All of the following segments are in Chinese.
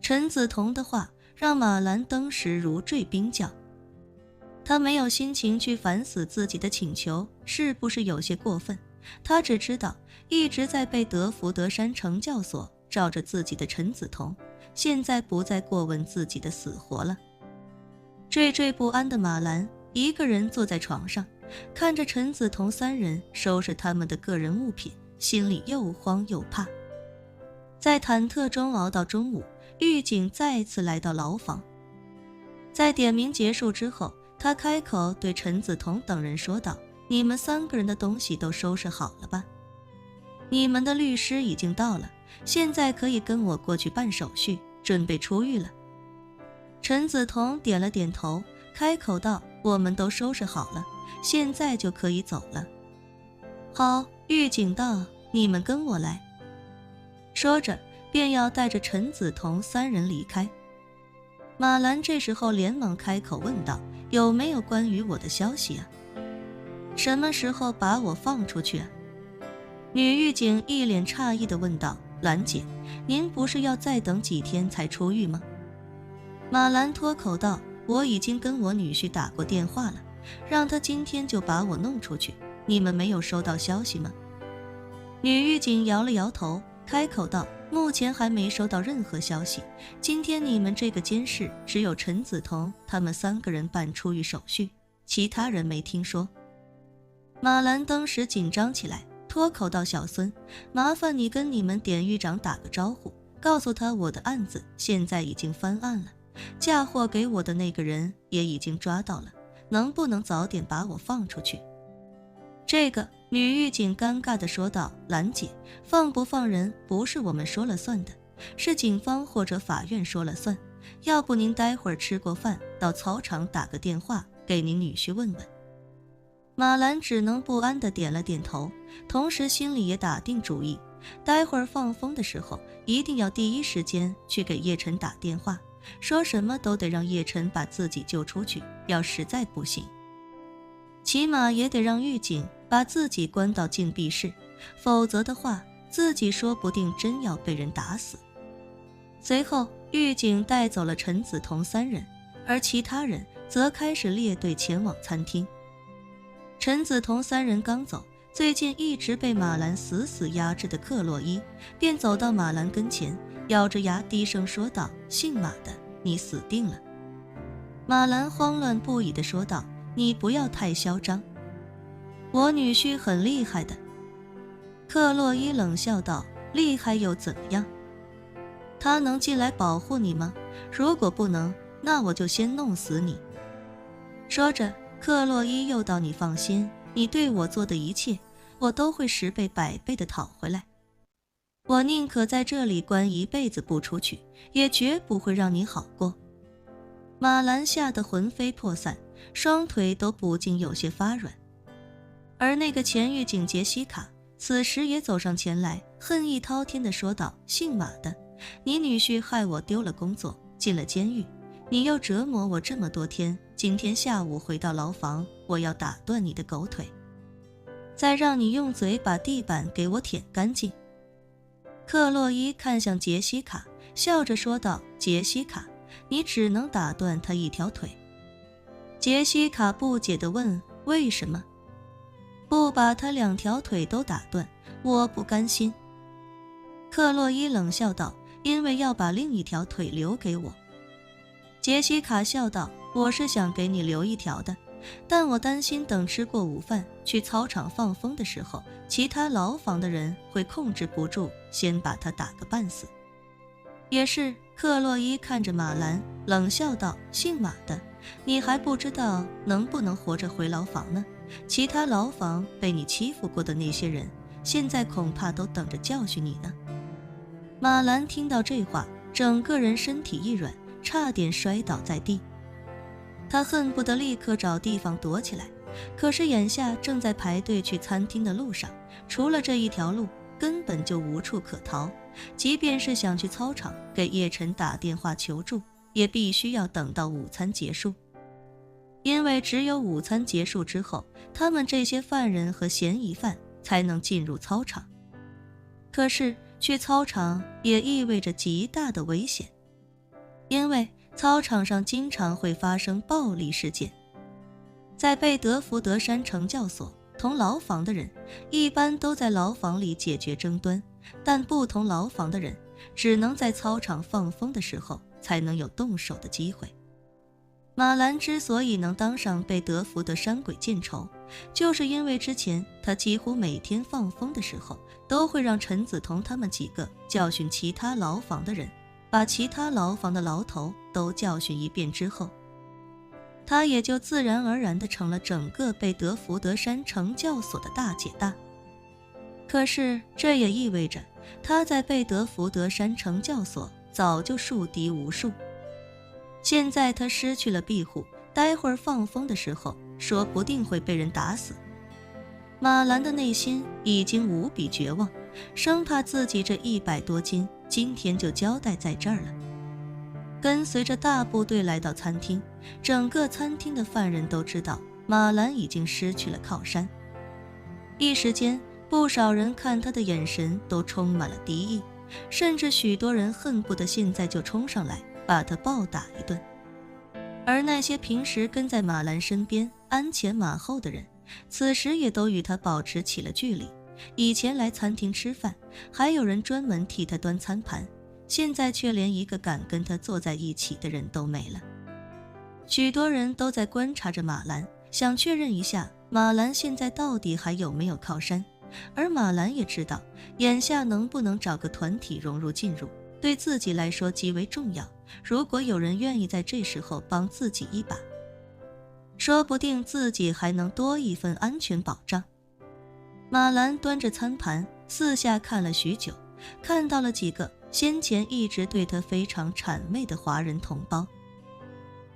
陈子彤的话让马兰当时如坠冰窖，他没有心情去反思自己的请求是不是有些过分，他只知道一直在被德福德山惩教所罩着自己的陈子彤，现在不再过问自己的死活了。惴惴不安的马兰一个人坐在床上，看着陈子彤三人收拾他们的个人物品，心里又慌又怕。在忐忑中熬到中午，狱警再次来到牢房。在点名结束之后，他开口对陈子彤等人说道：你们3个人的东西都收拾好了吧？你们的律师已经到了，现在可以跟我过去办手续，准备出狱了。陈子彤点了点头，开口道：我们都收拾好了，现在就可以走了。好，狱警道，你们跟我来。说着便要带着陈子彤3人离开。马兰这时候连忙开口问道：有没有关于我的消息啊？什么时候把我放出去啊？女狱警一脸诧异地问道：兰姐，您不是要再等几天才出狱吗？马兰脱口道：我已经跟我女婿打过电话了，让他今天就把我弄出去，你们没有收到消息吗？女狱警摇了摇头，开口道：目前还没收到任何消息，今天你们这个监室只有陈子彤他们3个人办出狱手续，其他人没听说。马兰当时紧张起来，脱口道：小孙，麻烦你跟你们典狱长打个招呼，告诉他我的案子现在已经翻案了，嫁祸给我的那个人也已经抓到了，能不能早点把我放出去？这个女狱警尴尬地说道：兰姐，放不放人不是我们说了算的，是警方或者法院说了算，要不您待会儿吃过饭到操场打个电话给您女婿问问。马兰只能不安地点了点头，同时心里也打定主意，待会儿放风的时候一定要第一时间去给叶晨打电话，说什么都得让叶晨把自己救出去，要实在不行，起码也得让狱警把自己关到禁闭室，否则的话自己说不定真要被人打死。随后狱警带走了陈子彤3人，而其他人则开始列队前往餐厅。陈子彤3人刚走，最近一直被马兰死死压制的克洛伊便走到马兰跟前，咬着牙低声说道：姓马的，你死定了。马兰慌乱不已地说道：你不要太嚣张，我女婿很厉害的。克洛伊冷笑道：厉害又怎么样？他能进来保护你吗？如果不能，那我就先弄死你。说着，克洛伊又道：你放心，你对我做的一切，我都会10倍100倍的讨回来。我宁可在这里关一辈子不出去，也绝不会让你好过。马兰吓得魂飞魄散，双腿都不禁有些发软。而那个前狱警杰西卡此时也走上前来，恨意滔天地说道：姓马的，你女婿害我丢了工作，进了监狱，你又折磨我这么多天，今天下午回到牢房，我要打断你的狗腿，再让你用嘴把地板给我舔干净。克洛伊看向杰西卡，笑着说道：杰西卡，你只能打断他一条腿。杰西卡不解地问：为什么不把他2条腿都打断？我不甘心。克洛伊冷笑道：因为要把另一条腿留给我。杰西卡笑道：我是想给你留一条的，但我担心等吃过午饭去操场放风的时候，其他牢房的人会控制不住，先把他打个半死。也是，克洛伊看着马兰冷笑道：姓马的，你还不知道能不能活着回牢房呢，其他牢房被你欺负过的那些人，现在恐怕都等着教训你呢。马兰听到这话，整个人身体一软，差点摔倒在地。他恨不得立刻找地方躲起来，可是眼下正在排队去餐厅的路上，除了这一条路，根本就无处可逃。即便是想去操场给叶晨打电话求助，也必须要等到午餐结束，因为只有午餐结束之后，他们这些犯人和嫌疑犯才能进入操场。可是去操场也意味着极大的危险，因为操场上经常会发生暴力事件。在贝德福德山惩教所，同牢房的人一般都在牢房里解决争端，但不同牢房的人只能在操场放风的时候才能有动手的机会。马兰之所以能当上贝德福德山鬼见愁，就是因为之前他几乎每天放风的时候都会让陈梓彤他们几个教训其他牢房的人，把其他牢房的牢头都教训一遍之后，他也就自然而然地成了整个贝德福德山惩教所的大姐大。可是这也意味着他在贝德福德山惩教所早就树敌无数。现在他失去了庇护，待会儿放风的时候说不定会被人打死。马兰的内心已经无比绝望，生怕自己这100多斤今天就交代在这儿了。跟随着大部队来到餐厅，整个餐厅的犯人都知道马兰已经失去了靠山。一时间，不少人看他的眼神都充满了敌意，甚至许多人恨不得现在就冲上来把他暴打一顿。而那些平时跟在马兰身边鞍前马后的人，此时也都与他保持起了距离。以前来餐厅吃饭，还有人专门替他端餐盘，现在却连一个敢跟他坐在一起的人都没了。许多人都在观察着马兰，想确认一下马兰现在到底还有没有靠山。而马兰也知道，眼下能不能找个团体融入进入，对自己来说极为重要。如果有人愿意在这时候帮自己一把，说不定自己还能多一份安全保障。马兰端着餐盘四下看了许久，看到了几个先前一直对他非常谄媚的华人同胞。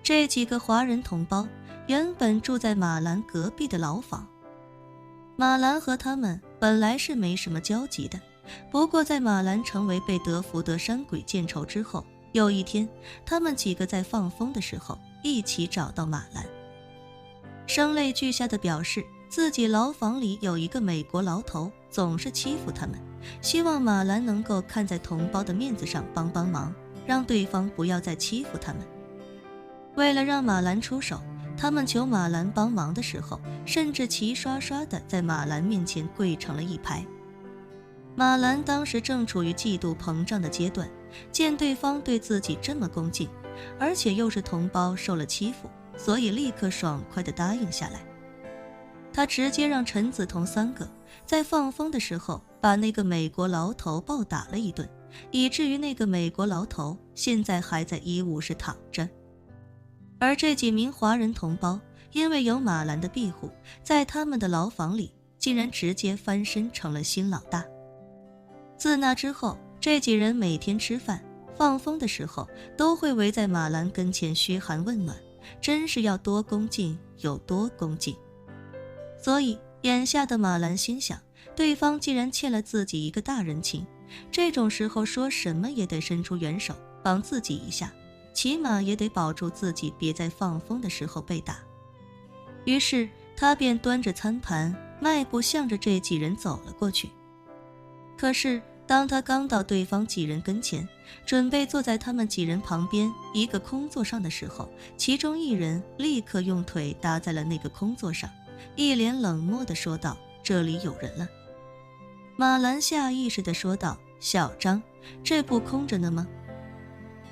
这几个华人同胞原本住在马兰隔壁的牢房，马兰和他们本来是没什么交集的，不过在马兰成为贝德福德山鬼见愁之后，有一天他们几个在放风的时候一起找到马兰，声泪俱下的表示自己牢房里有一个美国牢头总是欺负他们，希望马兰能够看在同胞的面子上帮帮忙，让对方不要再欺负他们。为了让马兰出手，他们求马兰帮忙的时候，甚至齐刷刷地在马兰面前跪成了一排。马兰当时正处于嫉妒膨胀的阶段，见对方对自己这么恭敬，而且又是同胞受了欺负，所以立刻爽快地答应下来。他直接让陈梓彤3个在放风的时候把那个美国牢头暴打了一顿，以至于那个美国牢头现在还在医务室躺着。而这几名华人同胞因为有马兰的庇护，在他们的牢房里竟然直接翻身成了新老大。自那之后，这几人每天吃饭放风的时候都会围在马兰跟前嘘寒问暖，真是要多恭敬有多恭敬。所以眼下的马兰心想，对方既然欠了自己一个大人情，这种时候说什么也得伸出援手帮自己一下，起码也得保住自己别在放风的时候被打。于是他便端着餐盘迈步向着这几人走了过去。可是当他刚到对方几人跟前，准备坐在他们几人旁边一个空座上的时候，其中一人立刻用腿搭在了那个空座上，一脸冷漠地说道：“这里有人了。”马兰下意识地说道：“小张，这不空着呢吗？”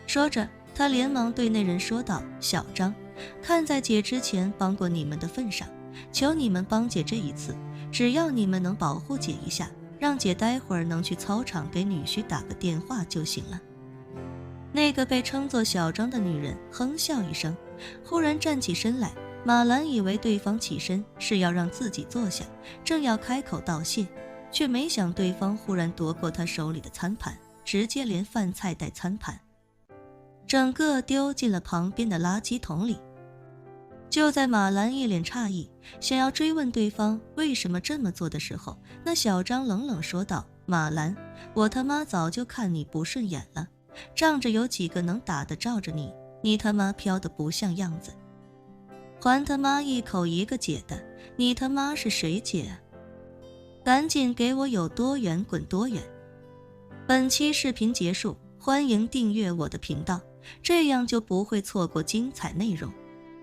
说着他连忙对那人说道：“小张，看在姐之前帮过你们的份上，求你们帮姐这一次，只要你们能保护姐一下，让姐待会儿能去操场给女婿打个电话就行了。”那个被称作小张的女人哼笑一声，忽然站起身来。马兰以为对方起身是要让自己坐下，正要开口道谢，却没想对方忽然夺过他手里的餐盘，直接连饭菜带餐盘整个丢进了旁边的垃圾桶里。就在马兰一脸诧异，想要追问对方为什么这么做的时候，那小张冷冷说道：“马兰，我他妈早就看你不顺眼了，仗着有几个能打的罩着你，你他妈飘得不像样子。还他妈一口一个姐的，你他妈是谁姐啊？赶紧给我有多远滚多远。”本期视频结束，欢迎订阅我的频道，这样就不会错过精彩内容。